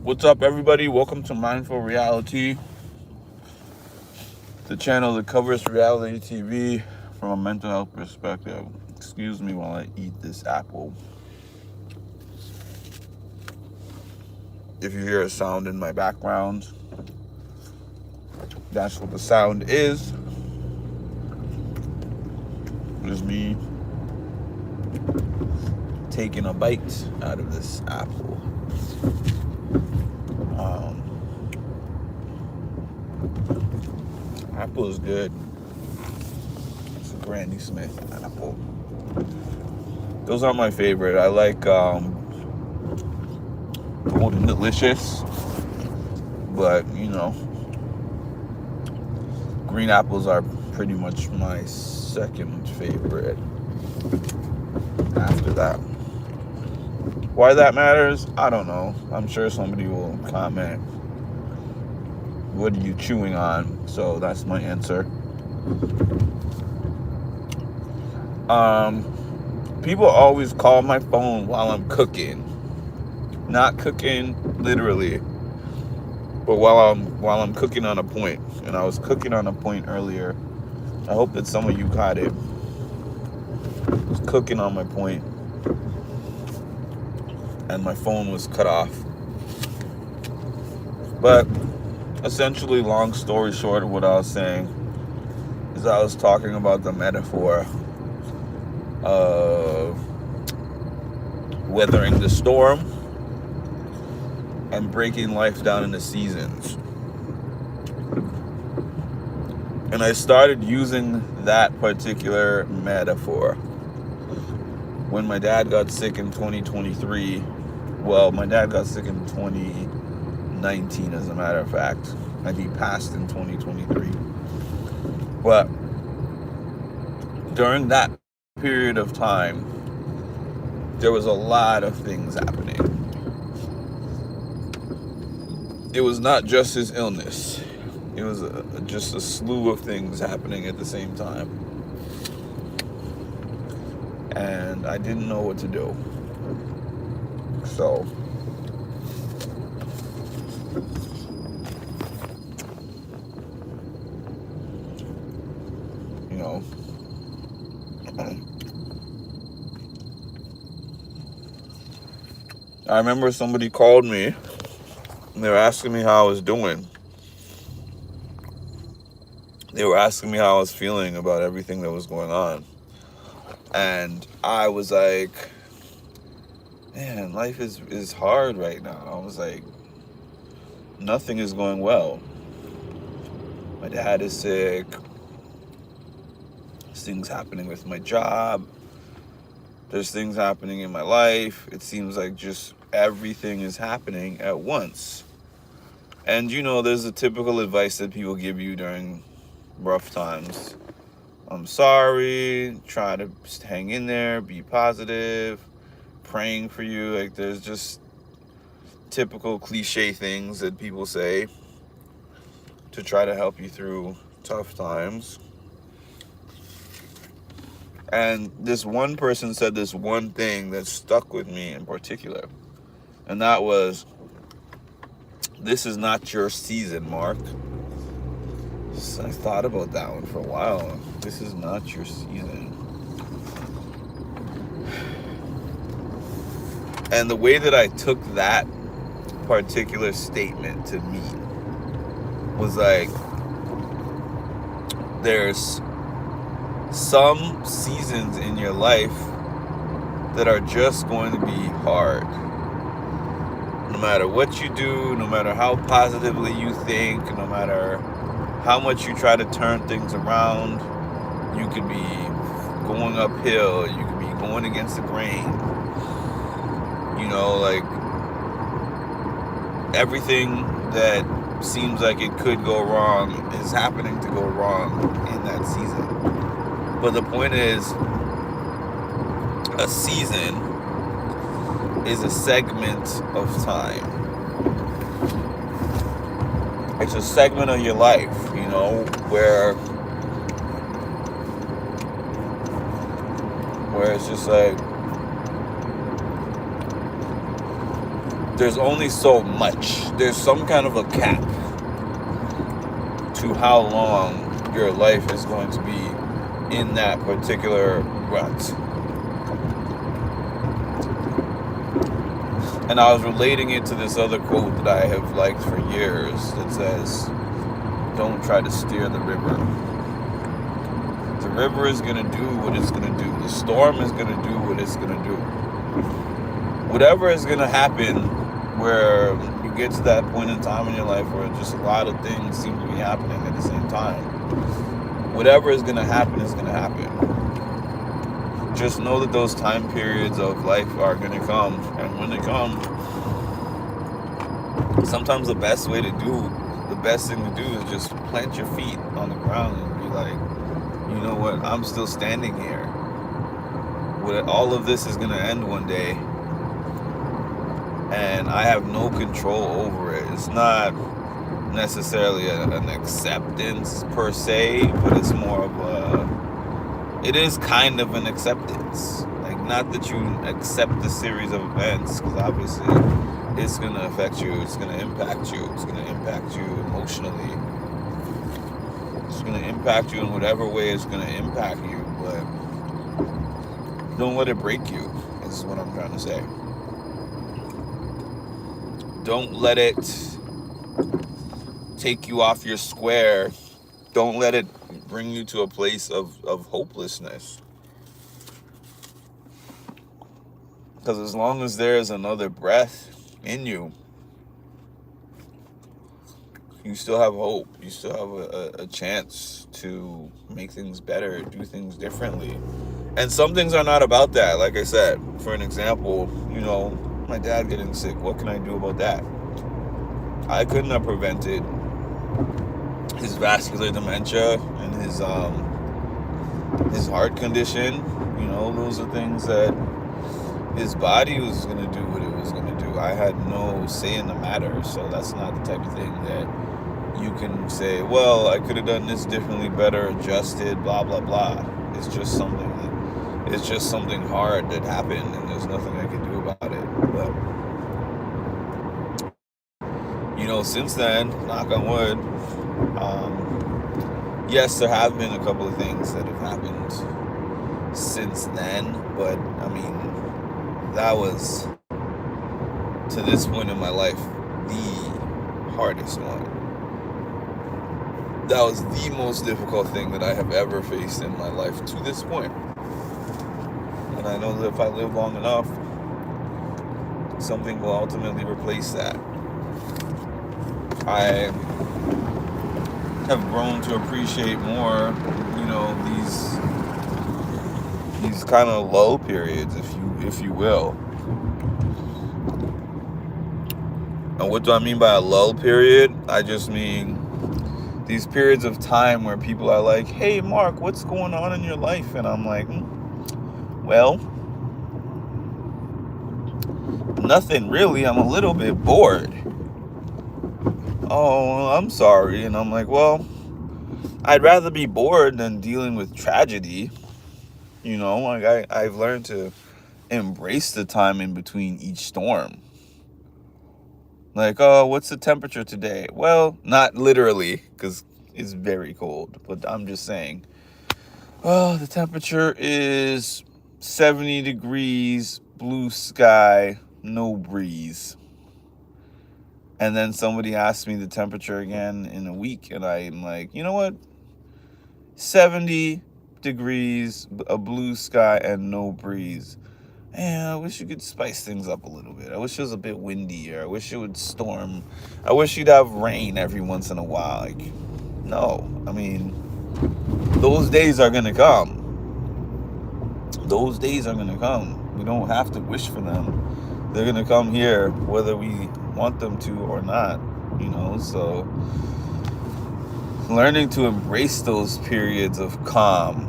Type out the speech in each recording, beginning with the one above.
What's up, everybody? Welcome to Mindful Reality, the channel that covers reality TV from a mental health perspective. Excuse me while I eat this apple. If you hear a sound in my background, that's what the sound is. It is me taking a bite out of this apple. Apple is good. It's a Granny Smith apple. Those aren't my favorite. I like Golden Delicious, but green apples are pretty much my second favorite after that. Why that matters, I don't know. I'm sure somebody will comment. What are you chewing on? So that's my answer. People always call my phone while I'm cooking. Not cooking literally, but while I'm cooking on a point. And I was cooking on a point earlier. I hope that some of you caught it. I was cooking on my point, and my phone was cut off. But essentially, long story short of what I was saying, is I was talking about the metaphor of weathering the storm and breaking life down into seasons. And I started using that particular metaphor when my dad got sick in 2023. Well, my dad got sick in 2019, as a matter of fact, and he passed in 2023. But during that period of time, there was a lot of things happening. It was not just his illness. It was just a slew of things happening at the same time. And I didn't know what to do. So, I remember somebody called me and they were asking me how I was doing. They were asking me how I was feeling about everything that was going on. And I was like, man, life is hard right now. I was like, nothing is going well. My dad is sick. There's things happening with my job. There's things happening in my life. It seems like just everything is happening at once. And there's a typical advice that people give you during rough times. I'm sorry, try to hang in there, be positive, praying for you. Like, there's just typical cliche things that people say to try to help you through tough times. And this one person said this one thing that stuck with me in particular. And that was, this is not your season, Mark. So I thought about that one for a while. This is not your season. And the way that I took that particular statement to mean was like, there's some seasons in your life that are just going to be hard. No matter what you do, no matter how positively you think, no matter how much you try to turn things around, you could be going uphill, you could be going against the grain. Like, everything that seems like it could go wrong is happening to go wrong in that season. But the point is, a season is a segment of time. It's a segment of your life, where it's just like, there's only so much. There's some kind of a cap to how long your life is going to be in that particular rut. And I was relating it to this other quote that I have liked for years that says, don't try to steer the river. The river is going to do what it's going to do. The storm is going to do what it's going to do. Whatever is going to happen where you get to that point in time in your life where just a lot of things seem to be happening at the same time. Whatever is going to happen is going to happen. Just know that those time periods of life are going to come. And when they come, sometimes the best thing to do is just plant your feet on the ground and be like, you know what, I'm still standing here. All of this is going to end one day. And I have no control over it. It's not necessarily an acceptance per se, but it's more of it is kind of an acceptance. Like, not that you accept the series of events, because obviously it's going to affect you, it's going to impact you, it's going to impact you emotionally, it's going to impact you in whatever way it's going to impact you, but don't let it break you, is what I'm trying to say. Don't let it take you off your square. Don't let it bring you to a place of hopelessness. Because as long as there is another breath in you, you still have hope. You still have a chance to make things better, do things differently. And some things are not about that. Like I said, for an example, my dad getting sick. What can I do about that? I couldn't have prevented his vascular dementia and his heart condition. Those are things that his body was going to do what it was going to do. I had no say in the matter. So that's not the type of thing that you can say, well, I could have done this differently, better, adjusted, blah, blah, blah. It's just something hard that happened, and there's nothing I can do about it. But since then, knock on wood, yes, there have been a couple of things that have happened since then, but that was, to this point in my life, the hardest one. That was the most difficult thing that I have ever faced in my life to this point. And I know that if I live long enough, something will ultimately replace that. I have grown to appreciate more, these kind of lull periods, if you will. And what do I mean by a lull period? I just mean these periods of time where people are like, hey, Mark, what's going on in your life? And I'm like, well, nothing really. I'm a little bit bored. Oh, I'm sorry. And I'm like, well, I'd rather be bored than dealing with tragedy. I've learned to embrace the time in between each storm. Like, oh, what's the temperature today? Well, not literally, because it's very cold. But I'm just saying, oh, the temperature is 70 degrees, blue sky, no breeze. And then somebody asked me the temperature again in a week, and I'm like, you know what? 70 degrees, a blue sky, and no breeze. Man, I wish you could spice things up a little bit. I wish it was a bit windier. I wish it would storm. I wish you'd have rain every once in a while. Like, no. Those days are going to come. Those days are going to come. We don't have to wish for them. They're going to come here whether we want them to or not, so learning to embrace those periods of calm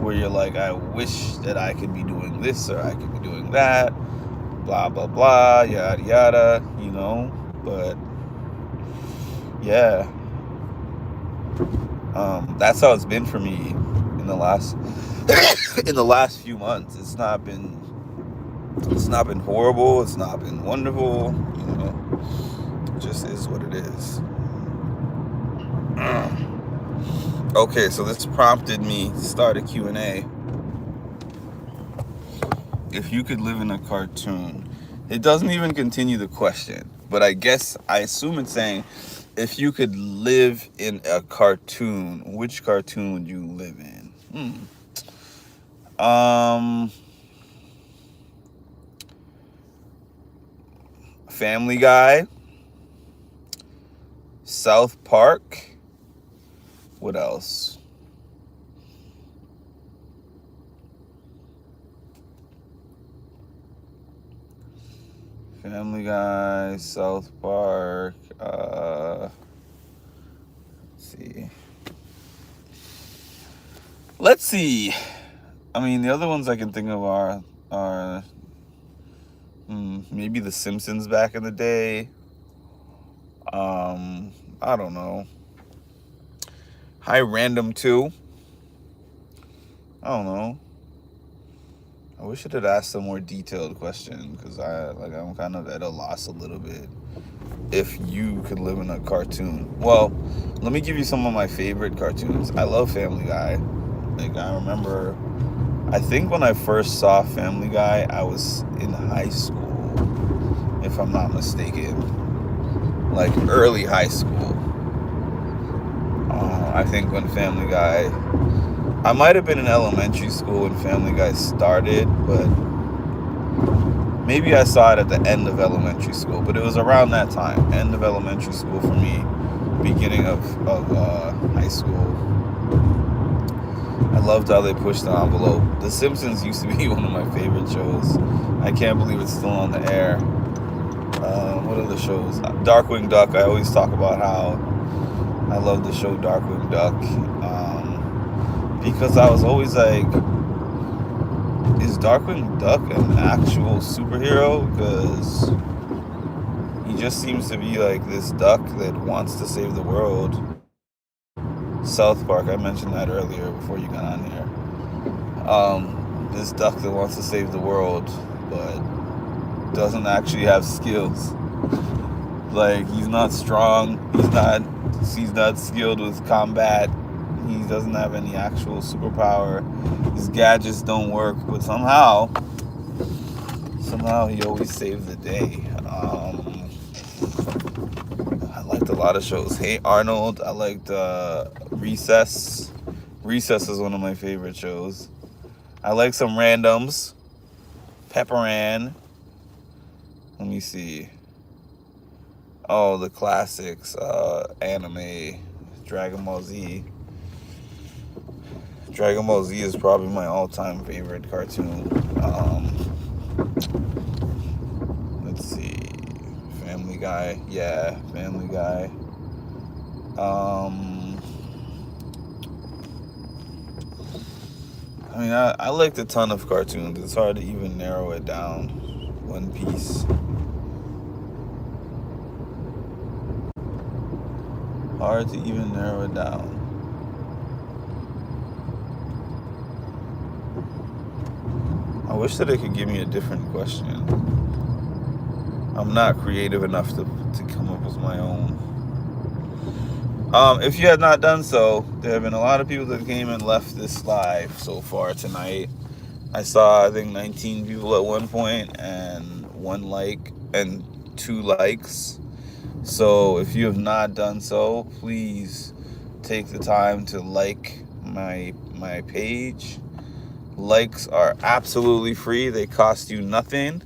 where you're like, I wish that I could be doing this or I could be doing that, blah, blah, blah, yada, yada, but yeah, that's how it's been for me in the last few months. It's not been It's not been horrible. It's not been wonderful. It just is what it is. Okay, so this prompted me to start a Q&A. If you could live in a cartoon, it doesn't even continue the question, but I assume it's saying, if you could live in a cartoon, which cartoon would you live in? Family Guy, South Park. What else? Family Guy, South Park. Let's see. I mean, the other ones I can think of are maybe The Simpsons back in the day. I don't know. High Random 2. I don't know. I wish I had asked a more detailed question, because I'm kind of at a loss a little bit. If you could live in a cartoon. Well, let me give you some of my favorite cartoons. I love Family Guy. I remember, I think when I first saw Family Guy, I was in high school, if I'm not mistaken. Like early high school. I think when Family Guy, I might have been in elementary school when Family Guy started, but maybe I saw it at the end of elementary school. But it was around that time, end of elementary school for me, beginning of high school. I loved how they pushed the envelope. The Simpsons used to be one of my favorite shows. I can't believe it's still on the air. What are the shows? Darkwing Duck. I always talk about how I love the show Darkwing Duck. Because I was always like, is Darkwing Duck an actual superhero? Because he just seems to be like this duck that wants to save the world. South Park, I mentioned that earlier before you got on here. This duck that wants to save the world, but doesn't actually have skills. Like, he's not strong. He's not skilled with combat. He doesn't have any actual superpower. His gadgets don't work, but somehow he always saves the day. I liked a lot of shows. Hey Arnold. I liked Recess. Recess is one of my favorite shows. I like some randoms. Pepper Ann. Let me see. Oh, the classics. Anime. Dragon Ball Z. Dragon Ball Z is probably my all-time favorite cartoon. Let's see. Family Guy. Yeah, Family Guy. I mean, I liked a ton of cartoons. It's hard to even narrow it down. One Piece. Hard to even narrow it down. I wish that it could give me a different question. I'm not creative enough to come up with my own. If you had not done so, there have been a lot of people that came and left this live so far tonight. I saw, I think, 19 people at one point, and 1 like and 2 likes. So if you have not done so, please take the time to like my page. Likes are absolutely free. They cost you nothing.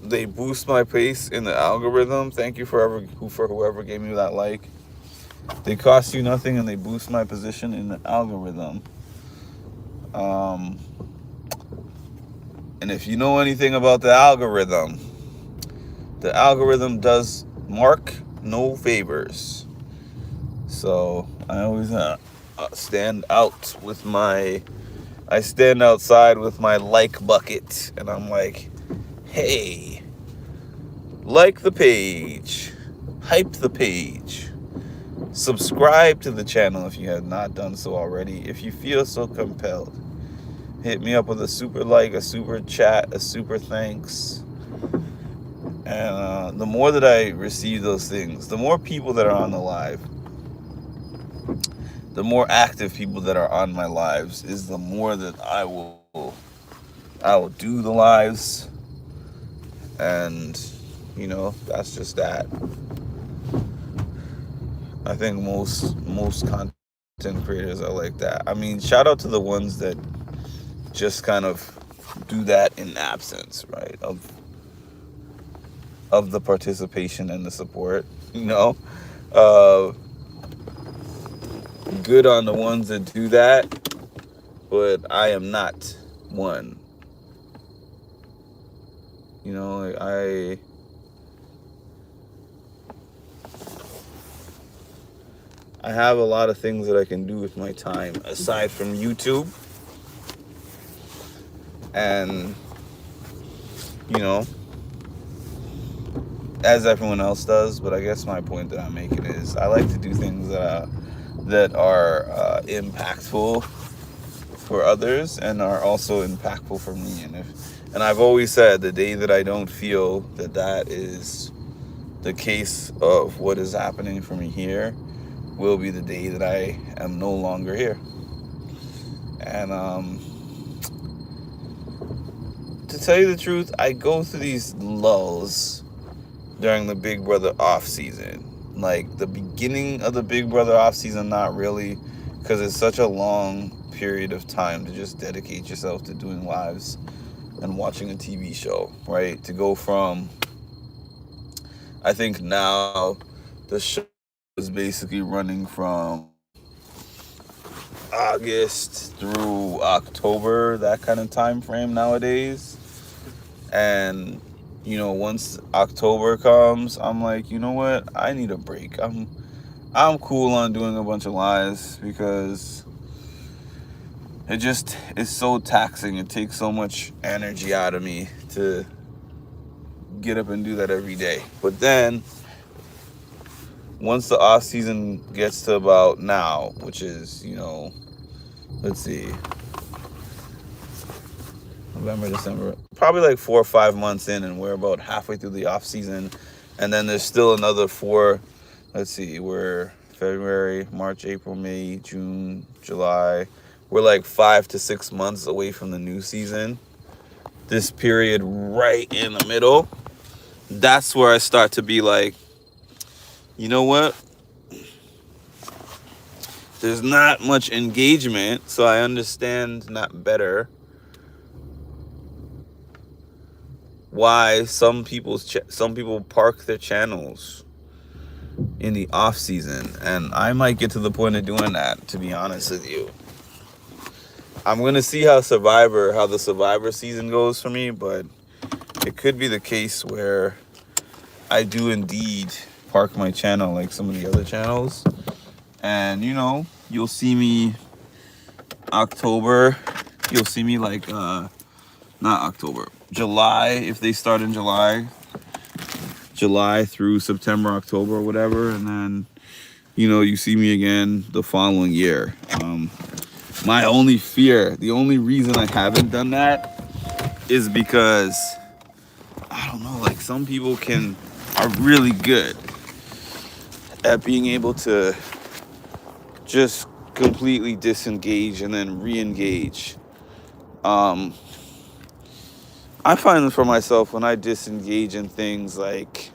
They boost my pace in the algorithm. Thank you for whoever gave me that like. They cost you nothing, and they boost my position in the algorithm. And if you know anything about the algorithm does mark no favors. So I always stand outside with my like bucket, and I'm like, hey, like the page, hype the page, subscribe to the channel if you have not done so already, if you feel so compelled. hit me up with a super like, a super chat, a super thanks. And the more that I receive those things, the more people that are on the live, the more active people that are on my lives, is the more that I will do the lives. And that's just that. I think most content creators are like that. I mean, shout out to the ones that just kind of do that in absence, right? Of the participation and the support. Uh, Good on the ones that do that, but I am not one. I have a lot of things that I can do with my time aside from YouTube, and you know, as everyone else does. But I guess my point that I'm making is I like to do things that are impactful for others and are also impactful for me. And I've always said the day that I don't feel that is the case of what is happening for me here will be the day that I am no longer here. And to tell you the truth, I go through these lulls during the Big Brother off season. Like the beginning of the Big Brother off season, not really, because it's such a long period of time to just dedicate yourself to doing lives and watching a TV show, right? To go from, I think now the show is basically running from August through October, that kind of time frame nowadays. And once October comes, I'm like, you know what? I need a break. I'm cool on doing a bunch of lives because it just is so taxing. It takes so much energy out of me to get up and do that every day. But then once the off season gets to about now, which is, let's see, November, December, probably like 4 or 5 months in, and we're about halfway through the off season. And then there's still another 4. Let's see, we're February, March, April, May, June, July. We're like 5 to 6 months away from the new season. This period right in the middle, that's where I start to be like, you know what? There's not much engagement, so I understand not better why some people park their channels in the off season, and I might get to the point of doing that, to be honest with you. I'm gonna see how the Survivor season goes for me, but it could be the case where I do indeed park my channel like some of the other channels. And you'll see me October. You'll see me like not October, July, if they start in July through September, October, or whatever. And then you see me again the following year. My only fear, the only reason I haven't done that is because I don't know, like some people are really good at being able to just completely disengage and then re-engage. I find for myself, when I disengage in things, like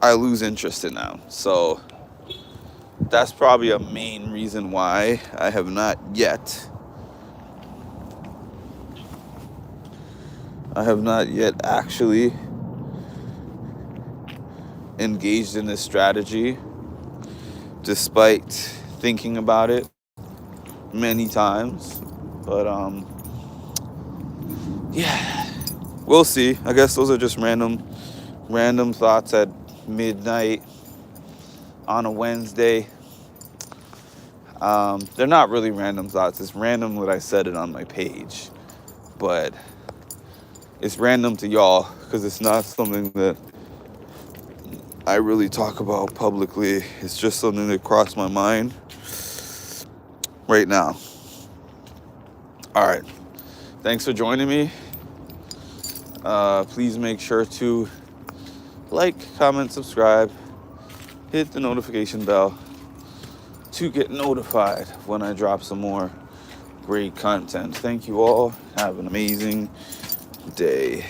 I lose interest in them. So that's probably a main reason why I have not yet actually engaged in this strategy, despite thinking about it many times. But yeah, we'll see. I guess those are just random thoughts at midnight on a Wednesday. They're not really random thoughts. It's random that I said it on my page, but it's random to y'all because it's not something that I really talk about publicly. It's just something that crossed my mind right now. All right. Thanks for joining me. Please make sure to like, comment, subscribe, hit the notification bell to get notified when I drop some more great content. Thank you all. Have an amazing day.